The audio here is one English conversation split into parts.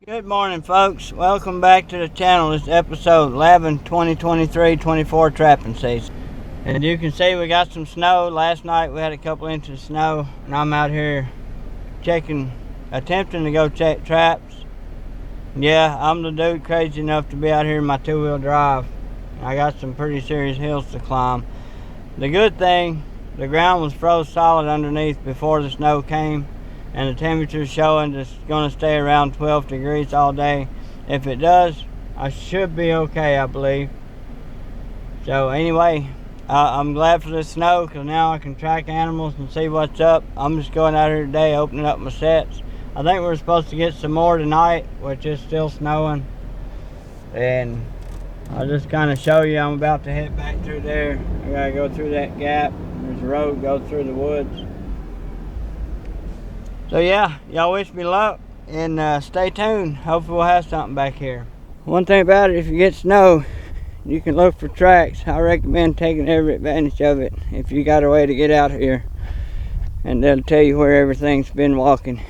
Good morning, folks. Welcome back to the channel. This is episode 11, 2023-24 trapping season. And you can see we got some snow. Last night we had a couple inches of snow, and I'm out here attempting to go check traps. Yeah, I'm the dude crazy enough to be out here in my two-wheel drive. I got some pretty serious hills to climb. The good thing, the ground was froze solid underneath before the snow came. And the temperature's showing it's going to stay around 12 degrees all day. If it does, I should be okay, I believe. So anyway, I'm glad for the snow because now I can track animals and see what's up. I'm just going out here today opening up my sets. I think we're supposed to get some more tonight, which is still snowing. And I'll just kind of show you. I'm about to head back through there. I got to go through that gap. There's a road goes through the woods. So yeah, y'all wish me luck and stay tuned. Hopefully we'll have something back here. One thing about it, if you get snow, you can look for tracks. I recommend taking every advantage of it if you got a way to get out here. And they'll tell you where everything's been walking.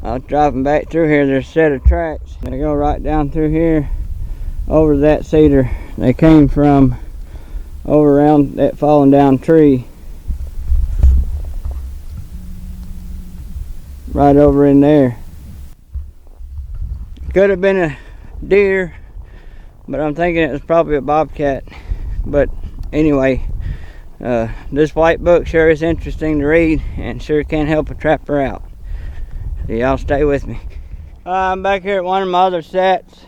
I was driving back through here, there's a set of tracks. They go right down through here, over that cedar. They came from over around that fallen down tree. Right over in there. Could have been a deer, but I'm thinking it was probably a bobcat. But anyway, this white book sure is interesting to read and sure can help a trapper out. So y'all stay with me. I'm back here at one of my other sets.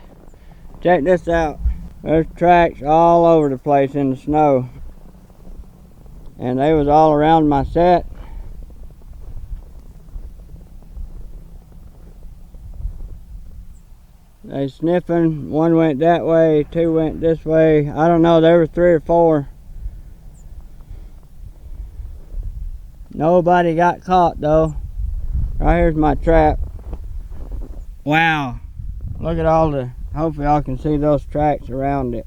Check this out. There's tracks all over the place in the snow. And they was all around my set. They sniffing. One went that way, two went this way. I don't know, there were 3 or 4. Nobody got caught though. Right here's my trap. Wow. Look at all the, hopefully y'all can see those tracks around it.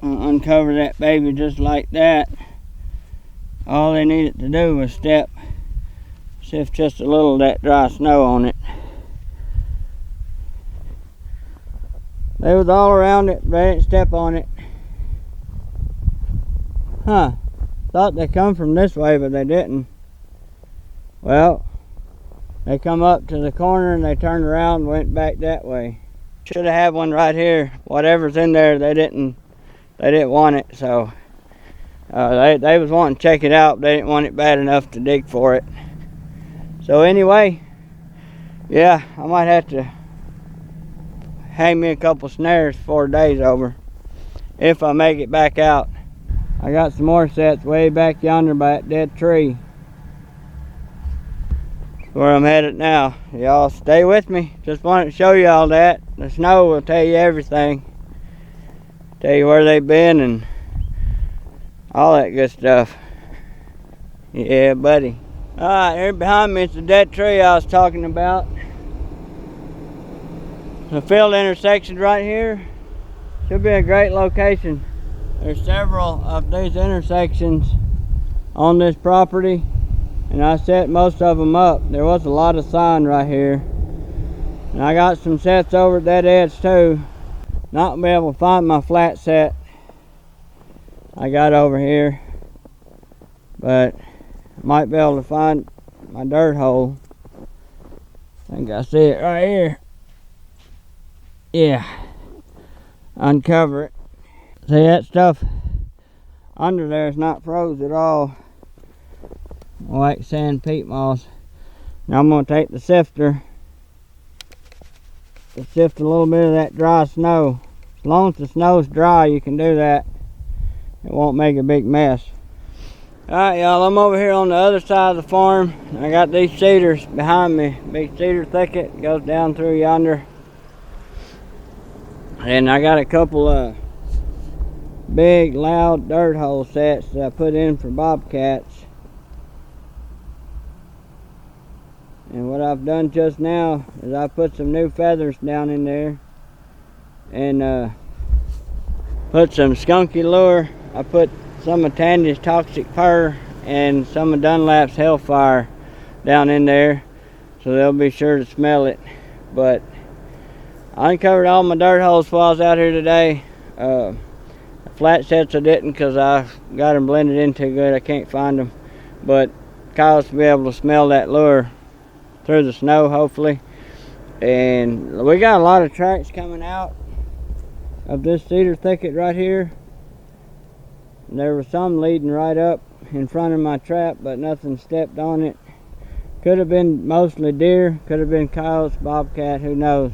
I'll uncover that baby just like that. All they needed to do was sift just a little of that dry snow on it. They was all around it, but they didn't step on it. Huh. Thought they come from this way, but they didn't. Well, they come up to the corner and they turned around and went back that way. Should have had one right here. Whatever's in there, they didn't want it, so they was wanting to check it out, but they didn't want it bad enough to dig for it. So anyway, yeah, I might have to hang me a couple snares before the day's over, if I make it back out. I got some more sets way back yonder by that dead tree. That's where I'm headed now. Y'all stay with me. Just wanted to show you all that. The snow will tell you everything. Tell you where they've been and all that good stuff. Yeah, buddy. Alright, here behind me is the dead tree I was talking about. The field intersection right here should be a great location. There's several of these intersections on this property, and I set most of them up. There was a lot of sign right here, and I got some sets over at that edge too. Not gonna be able to find my flat set I got over here, but I might be able to find my dirt hole. I think I see it right here. Yeah, uncover it. See, that stuff under there is not froze at all, like sand peat moss. Now I'm going to take the sifter to sift a little bit of that dry snow. As long as the snow's dry, you can do that. It won't make a big mess. Alright y'all, I'm over here on the other side of the farm. I got these cedars behind me. Big cedar thicket goes down through yonder. And I got a couple of big loud dirt hole sets that I put in for bobcats. And what I've done just now is I put some new feathers down in there and put some skunky lure. I put some of Tandy's toxic fur and some of Dunlap's Hellfire down in there, so they'll be sure to smell it. But I uncovered all my dirt holes while I was out here today. Flat sets I didn't, because I got them blended in too good. I can't find them, but coyotes will be able to smell that lure through the snow, hopefully. And we got a lot of tracks coming out of this cedar thicket right here. There was some leading right up in front of my trap, but nothing stepped on it. Could have been mostly deer, could have been coyotes, bobcat, who knows.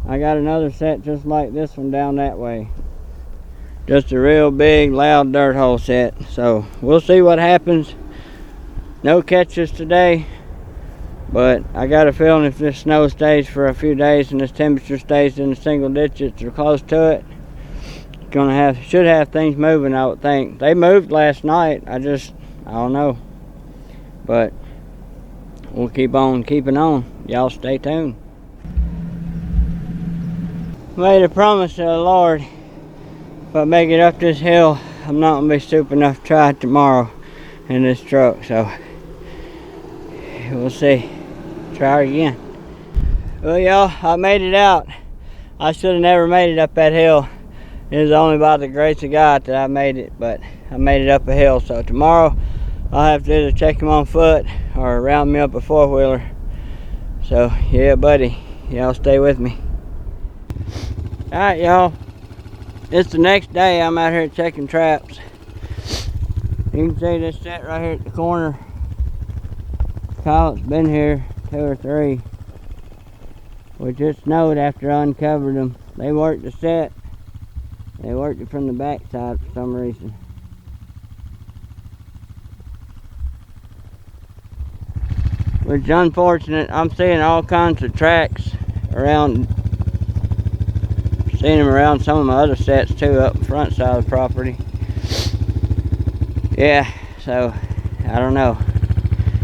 I got another set just like this one down that way. Just a real big, loud dirt hole set. So we'll see what happens. No catches today, but I got a feeling if this snow stays for a few days and this temperature stays in the single digits or close to it, should have things moving, I would think. They moved last night. I don't know. But we'll keep on keeping on. Y'all stay tuned. Made a promise to the Lord, if I make it up this hill, I'm not gonna be stupid enough to try it tomorrow in this truck. So we'll see. Try again. Well, y'all, I made it out. I should have never made it up that hill. It was only by the grace of God that I made it, but I made it up a hill. So tomorrow I'll have to either take him on foot or round me up a four-wheeler. So yeah, buddy, y'all stay with me. All right, y'all. It's the next day. I'm out here checking traps. You can see this set right here at the corner. Coyote's been here 2 or 3. Which it snowed after I uncovered them. They worked the set. They worked it from the back side for some reason. Which is unfortunate. I'm seeing all kinds of tracks around. Seeing them around some of my other sets too, up the front side of the property. Yeah, so I don't know.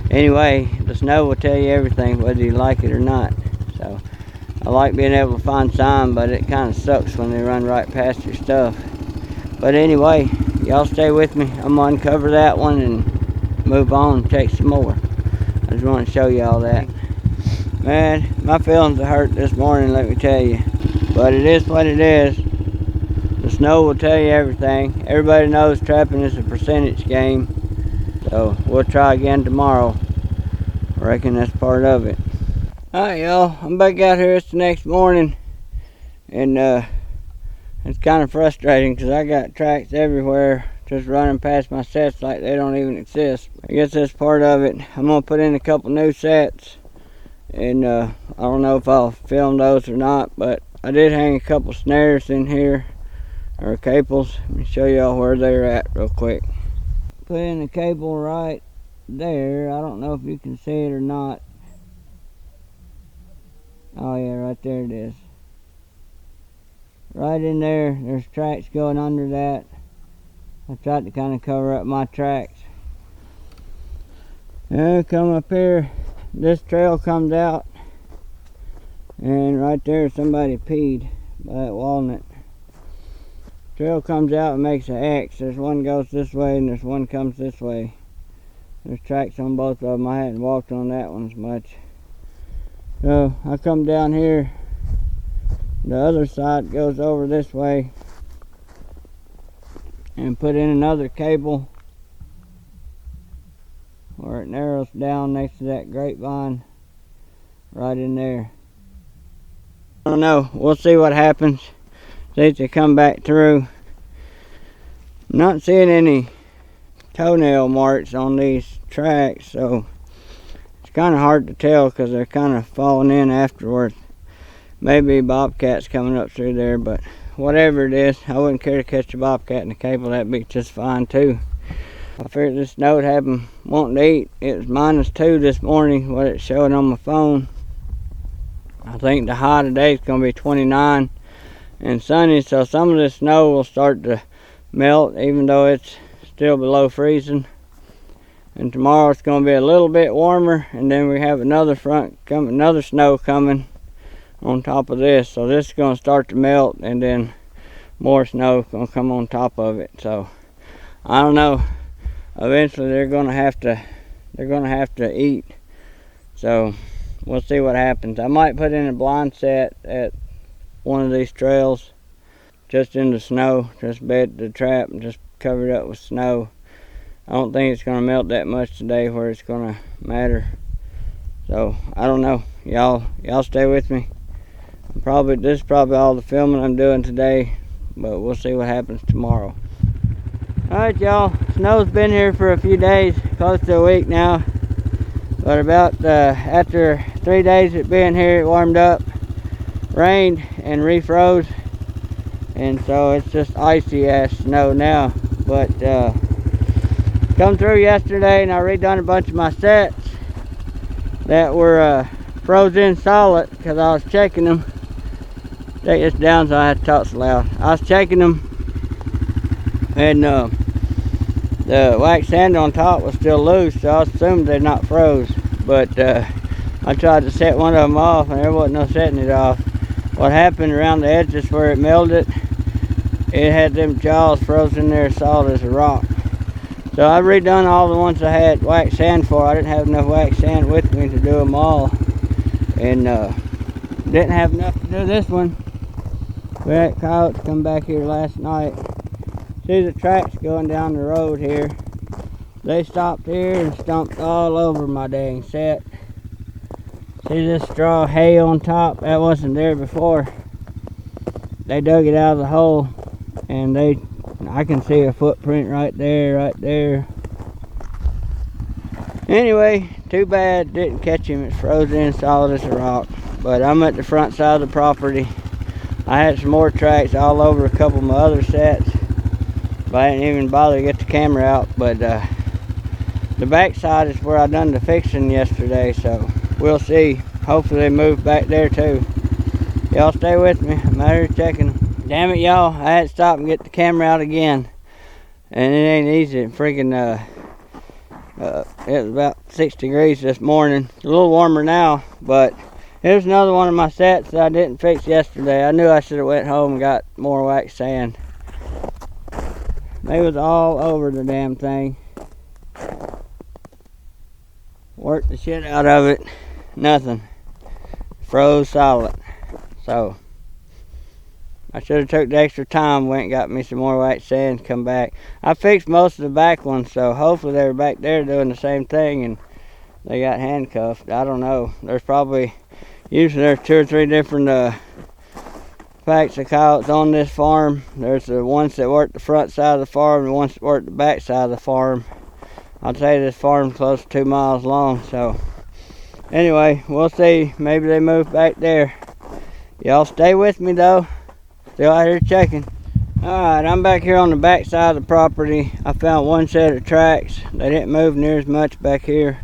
Anyway, the snow will tell you everything, whether you like it or not. So I like being able to find sign, but it kind of sucks when they run right past your stuff. But anyway, y'all stay with me. I'm gonna uncover that one and move on and check some more. I just want to show y'all that. Man, my feelings are hurt this morning, let me tell you. But it is what it is. The snow will tell you everything. Everybody knows trapping is a percentage game. So we'll try again tomorrow. I reckon that's part of it. Alright, y'all, I'm back out here. It's the next morning. And it's kind of frustrating because I got tracks everywhere just running past my sets like they don't even exist. I guess that's part of it. I'm going to put in a couple new sets. And I don't know if I'll film those or not, but I did hang a couple snares in here, or cables. Let me show y'all where they're at real quick. Put in the cable right there. I don't know if you can see it or not. Oh yeah, right there it is. Right in there, there's tracks going under that. I tried to kind of cover up my tracks. And come up here, this trail comes out. And right there somebody peed by that walnut. Trail comes out and makes an X. There's one goes this way and there's one comes this way. There's tracks on both of them. I hadn't walked on that one as much. So I come down here. The other side goes over this way. And put in another cable where it narrows down next to that grapevine. Right in there. I don't know. We'll see what happens. See if they come back through. I'm not seeing any toenail marks on these tracks, so it's kind of hard to tell because they're kind of falling in afterwards. Maybe bobcats coming up through there, but whatever it is, I wouldn't care to catch a bobcat in the cable. That'd be just fine too. I figured this snow would have them wanting to eat. It was -2 this morning, what it's showing on my phone. I think the high today is going to be 29 and sunny, so some of the snow will start to melt even though it's still below freezing. And tomorrow it's going to be a little bit warmer, and then we have another another snow coming on top of this. So this is going to start to melt, and then more snow going to come on top of it. So I don't know. eventually they're gonna have to eat. So we'll see what happens. I might put in a blind set at one of these trails, just in the snow, just bed the trap and just cover it up with snow. I don't think it's gonna melt that much today where it's gonna matter. So I don't know. Y'all stay with me. This is probably all the filming I'm doing today, but we'll see what happens tomorrow. Alright y'all, snow's been here for a few days, close to a week now. But about after 3 days of being here, it warmed up, rained, and refroze. And so it's just icy ass snow now. But come through yesterday and I redone a bunch of my sets that were frozen solid because I was checking them. Take this down so I have to talk so loud. I was checking them and the wax sand on top was still loose, so I assumed they're not froze. But I tried to set one of them off and there wasn't no setting it off. What happened around the edges where it melted, it had them jaws frozen there solid as a rock. So I redone all the ones I had wax sand for. I didn't have enough wax sand with me to do them all, and didn't have enough to do this one. We had coyotes come back here last night. See the tracks going down the road here. They stopped here and stomped all over my dang set. See this straw hay on top? That wasn't there before. They dug it out of the hole, and I can see a footprint right there. Anyway, too bad didn't catch him. It's frozen solid as a rock. But I'm at the front side of the property. I had some more tracks all over a couple of my other sets, but I didn't even bother to get the camera out. But the back side is where I done the fixing yesterday, so we'll see. Hopefully they move back there too. Y'all stay with me. I'm out here checking them. Damn it, y'all, I had to stop and get the camera out again, and it ain't easy. Freaking it was about 6 degrees this morning. It's a little warmer now, but here's another one of my sets that I didn't fix yesterday. I knew I should have went home and got more wax sand. They was all over the damn thing. Worked the shit out of it. Nothing. Froze solid. So I should have took the extra time, went and got me some more wax sand, come back. I fixed most of the back ones, so hopefully they were back there doing the same thing and they got handcuffed. I don't know. Usually there's 2 or 3 different packs of coyotes on this farm. There's the ones that work the front side of the farm and the ones that work the back side of the farm. I'll tell you, this farm's close to 2 miles long, so anyway, we'll see. Maybe they move back there. Y'all stay with me though. Still out here checking. Alright, I'm back here on the back side of the property. I found one set of tracks. They didn't move near as much back here.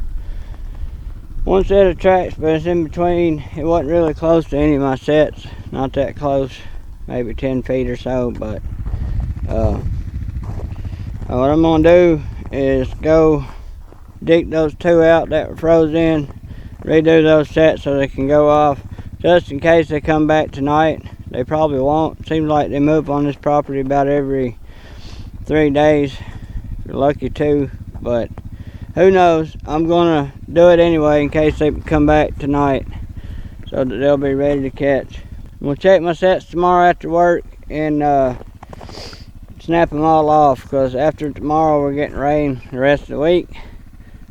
One set of tracks, but it's in between. It wasn't really close to any of my sets. Not that close. Maybe 10 feet or so, but what I'm gonna do is go dig those 2 out that were frozen, redo those sets so they can go off, just in case they come back tonight. They probably won't. Seems like they move on this property about every 3 days. If you're lucky 2, but who knows. I'm gonna do it anyway in case they come back tonight, so that they'll be ready to catch. I'm gonna check my sets tomorrow after work and snap them all off, because after tomorrow we're getting rain the rest of the week.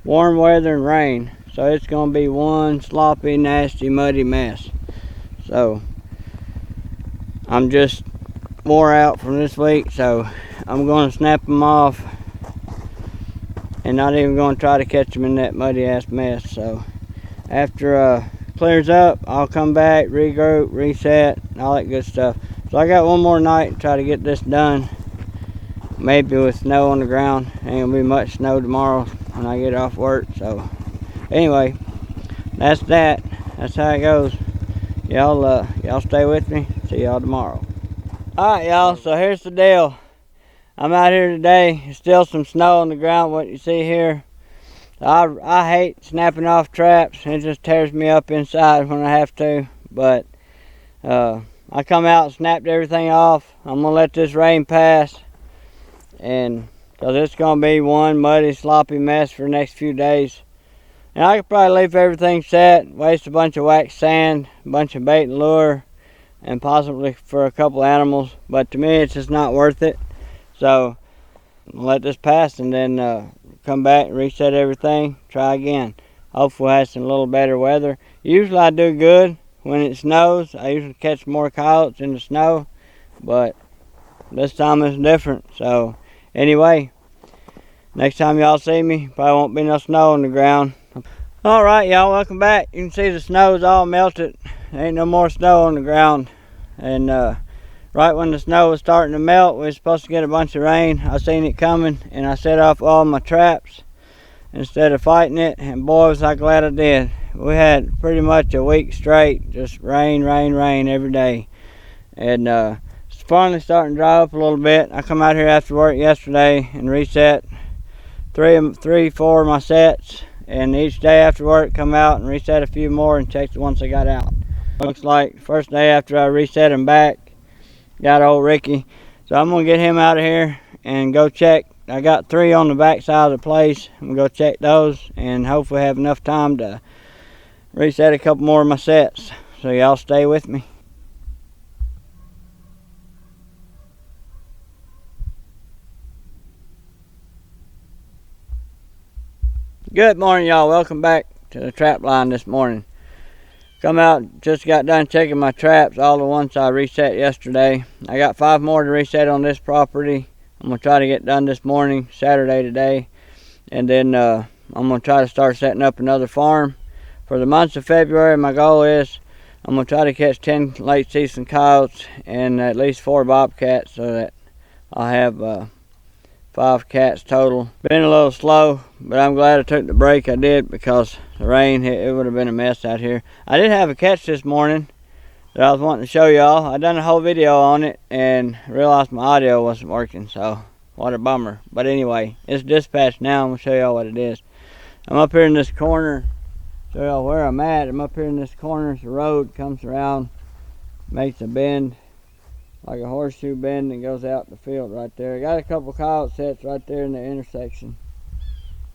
Warm weather and rain, so it's gonna be one sloppy, nasty, muddy mess. So I'm just wore out from this week, so I'm gonna snap them off and not even gonna try to catch them in that muddy ass mess. So after clears up, I'll come back, regroup, reset, and all that good stuff. So I got one more night to try to get this done. Maybe with snow on the ground. Ain't gonna be much snow tomorrow when I get off work. So anyway, that's that. That's how it goes. Y'all stay with me. See y'all tomorrow. Alright y'all, so here's the deal. I'm out here today. There's still some snow on the ground, what you see here. I hate snapping off traps. It just tears me up inside when I have to. But I come out and snapped everything off. I'm gonna let this rain pass and because it's going to be one muddy, sloppy mess for the next few days. And I could probably leave everything set, waste a bunch of wax sand, a bunch of bait and lure, and possibly for a couple animals. But to me, it's just not worth it. So I'll let this pass and then come back, reset everything, try again. Hopefully we'll have some little better weather. Usually I do good when it snows. I usually catch more coyotes in the snow, but this time it's different. So anyway, next time y'all see me, probably won't be no snow on the ground. Alright y'all, welcome back. You can see the snow's all melted. There ain't no more snow on the ground. And right when the snow was starting to melt, we were supposed to get a bunch of rain. I seen it coming and I set off all my traps instead of fighting it, and boy was I glad I did. We had pretty much a week straight, just rain, rain, rain every day. And it's finally starting to dry up a little bit. I come out here after work yesterday and reset four of my sets. And each day after work, come out and reset a few more and check the ones I got out. Looks like first day after I reset them back, got old Ricky. So I'm gonna get him out of here and go check. I got 3 on the back side of the place. I'm gonna go check those and hopefully have enough time to reset a couple more of my sets. So y'all stay with me. Good morning y'all, welcome back to the trap line this morning. Come out, just got done checking my traps, all the ones I reset yesterday. I got 5 more to reset on this property. I'm going to try to get done this morning, Saturday today. And then I'm going to try to start setting up another farm. For the months of February, my goal is I'm going to try to catch 10 late season coyotes and at least 4 bobcats so that I'll have 5 cats total. Been a little slow, but I'm glad I took the break I did because the rain, it would have been a mess out here. I did have a catch this morning that I was wanting to show y'all. I done a whole video on it and realized my audio wasn't working, so what a bummer. But anyway, it's dispatched now. I'm going to show y'all what it is. I'm up here in this corner, show y'all where I'm at. I'm up here in this corner. The road comes around, makes a bend, like a horseshoe bend, and goes out the field right there. I got a couple coyote sets right there in the intersection.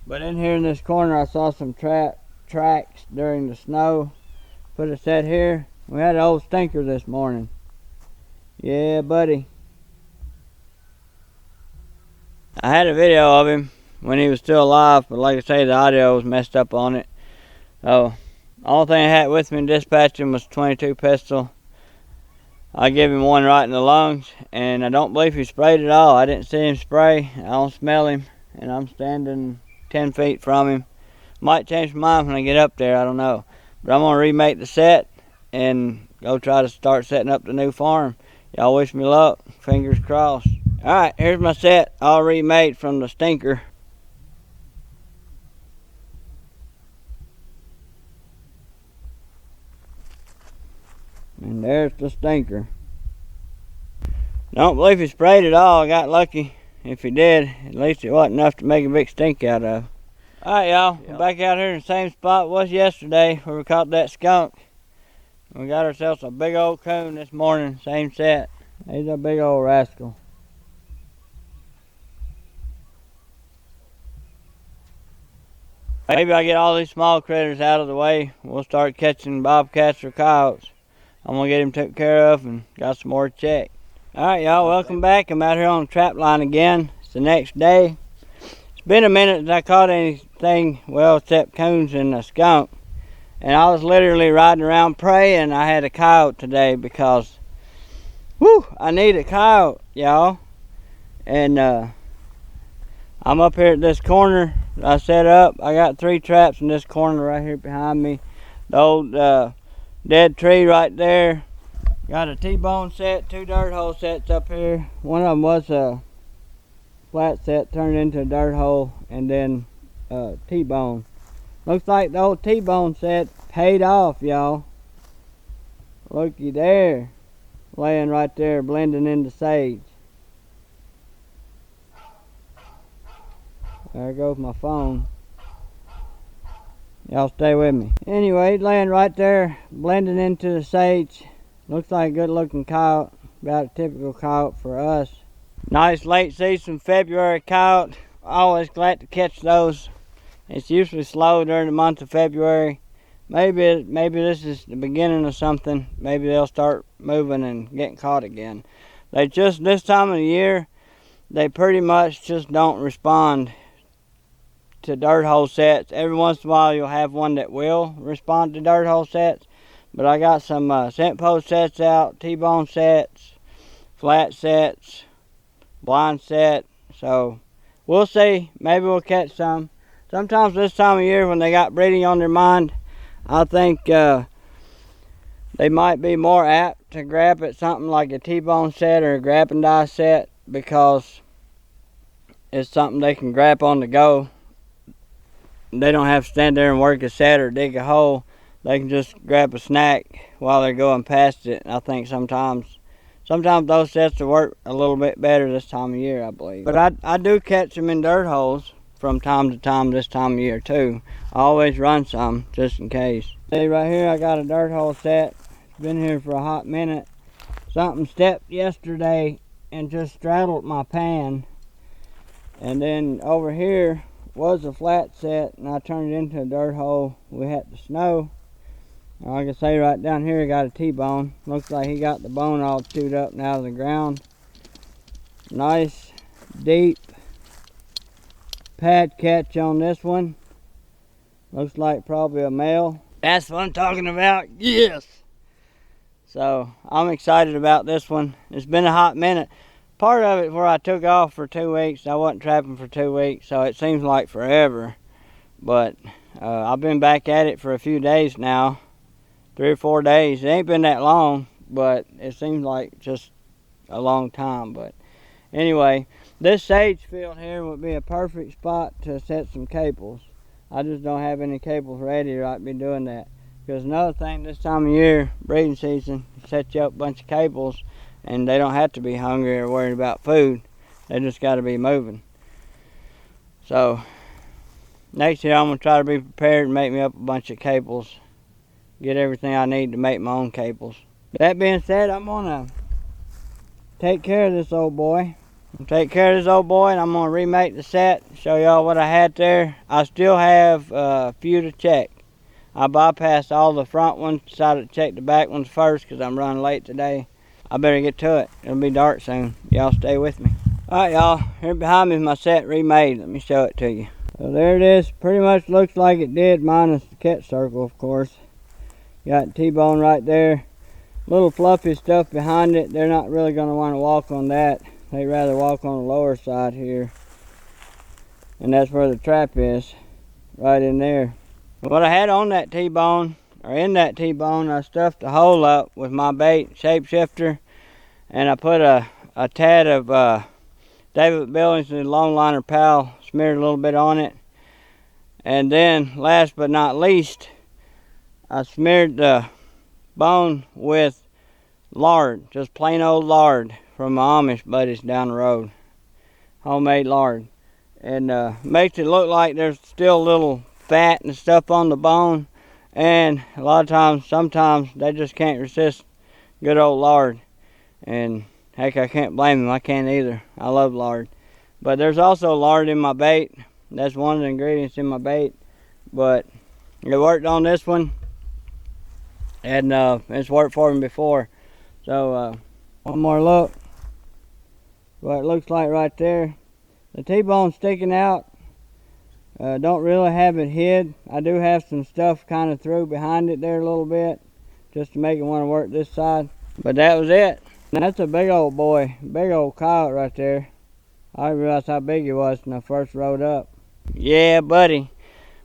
But in here in this corner, I saw some tracks during the snow. Put a set here. We had an old stinker this morning. Yeah, buddy. I had a video of him when he was still alive, but like I say, the audio was messed up on it. So, the only thing I had with me dispatching was 22 pistol. I gave him one right in the lungs, and I don't believe he sprayed at all. I didn't see him spray. I don't smell him, and I'm standing 10 feet from him. Might change my mind when I get up there, I don't know. But I'm going to remake the set and go try to start setting up the new farm. Y'all wish me luck. Fingers crossed. Alright, here's my set all remade from the stinker. And there's the stinker. Don't believe he sprayed at all. I got lucky. If he did, at least it wasn't enough to make a big stink out of. Alright y'all, we're back out here in the same spot it was yesterday where we caught that skunk. We got ourselves a big old coon this morning, same set. He's a big old rascal. Maybe I get all these small critters out of the way. We'll start catching bobcats or coyotes. I'm gonna get him taken care of and got some more to check. Alright y'all, welcome back. I'm out here on the trap line again. It's the next day. It's been a minute since I caught anything, well, except coons and a skunk. And I was literally riding around praying I had a coyote today because, whew, I need a coyote, y'all. And I'm up here at this corner I set up. I got 3 traps in this corner right here behind me. The old dead tree right there. Got a T-bone set, 2 dirt hole sets up here. One of them was a flat set turned into a dirt hole, and then T-bone. Looks like the old T-bone set paid off, y'all. Looky there, laying right there, blending into sage. There goes my phone. Y'all stay with me. Anyway, laying right there, blending into the sage. Looks like a good looking coyote, about a typical coyote for us. Nice late season February coyote. Always glad to catch those. It's usually slow during the month of February. Maybe this is the beginning of something. Maybe they'll start moving and getting caught again. They just, this time of the year, they pretty much just don't respond to dirt hole sets. Every once in a while you'll have one that will respond to dirt hole sets. But I got some scent post sets out, T-bone sets, flat sets, blind set. So we'll see. Maybe we'll catch some. Sometimes this time of year when they got breeding on their mind, I think they might be more apt to grab at something like a T-bone set or a grab and die set, because it's something they can grab on the go. They don't have to stand there and work a set or dig a hole. They can just grab a snack while they're going past it. And I think sometimes those sets will work a little bit better this time of year, I believe. But I do catch them in dirt holes from time to time this time of year too. I always run some just in case. See right here, I got a dirt hole set. It's been here for a hot minute. Something stepped yesterday and just straddled my pan. And then over here was a flat set and I turned it into a dirt hole. We had the snow. Like I say, right down here I got a T-bone. Looks like he got the bone all chewed up and out of the ground. Nice, deep pad catch on this one. Looks like probably a male. That's what I'm talking about. Yes. So I'm excited about this one. It's been a hot minute. Part of it where I took off for 2 weeks. I wasn't trapping for 2 weeks, so it seems like forever. But I've been back at it for a few days now. 3 or 4 days. It ain't been that long, but it seems like just a long time. But anyway, this sage field here would be a perfect spot to set some caples. I just don't have any caples ready to be doing that. Because another thing, this time of year, breeding season, set you up a bunch of caples and they don't have to be hungry or worried about food. They just got to be moving. So next year I'm going to try to be prepared and make me up a bunch of caples. Get everything I need to make my own caples. That being said, I'm going to take care of this old boy. And I'm going to remake the set, show y'all what I had there. I still have a few to check. I bypassed all the front ones, decided to check the back ones first because I'm running late today. I better get to it. It'll be dark soon. Y'all stay with me. Alright y'all, here behind me is my set remade. Let me show it to you. So there it is. Pretty much looks like it did, minus the catch circle, of course. Got T-bone right there. Little fluffy stuff behind it. They're not really going to want to walk on that. They'd rather walk on the lower side here. And that's where the trap is. Right in there. What I had on that T-bone, or in that T-bone, I stuffed the hole up with my bait shapeshifter. And I put a tad of David Billings' long liner pal, smeared a little bit on it. And then, last but not least, I smeared the bone with lard, just plain old lard from my Amish buddies down the road. Homemade lard. And makes it look like there's still a little fat and stuff on the bone. And a lot of times, sometimes they just can't resist good old lard. And heck, I can't blame them. I can't either. I love lard. But there's also lard in my bait. That's one of the ingredients in my bait. But it worked on this one. And it's worked for me before. So one more look. What it looks like right there. The T-bone sticking out. Don't really have it hid. I do have some stuff kind of through behind it there a little bit, just to make it want to work this side. But that was it. That's a big old boy, big old coyote right there. I didn't realize how big he was when I first rode up. Yeah, buddy.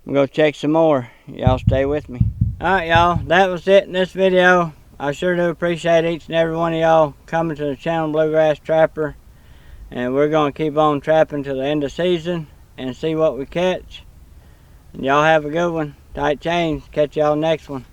I'm gonna check some more. Y'all stay with me. Alright y'all, that was it in this video. I sure do appreciate each and every one of y'all coming to the channel Bluegrass Trapper. And we're going to keep on trapping till the end of season and see what we catch. And y'all have a good one. Tight chains. Catch y'all next one.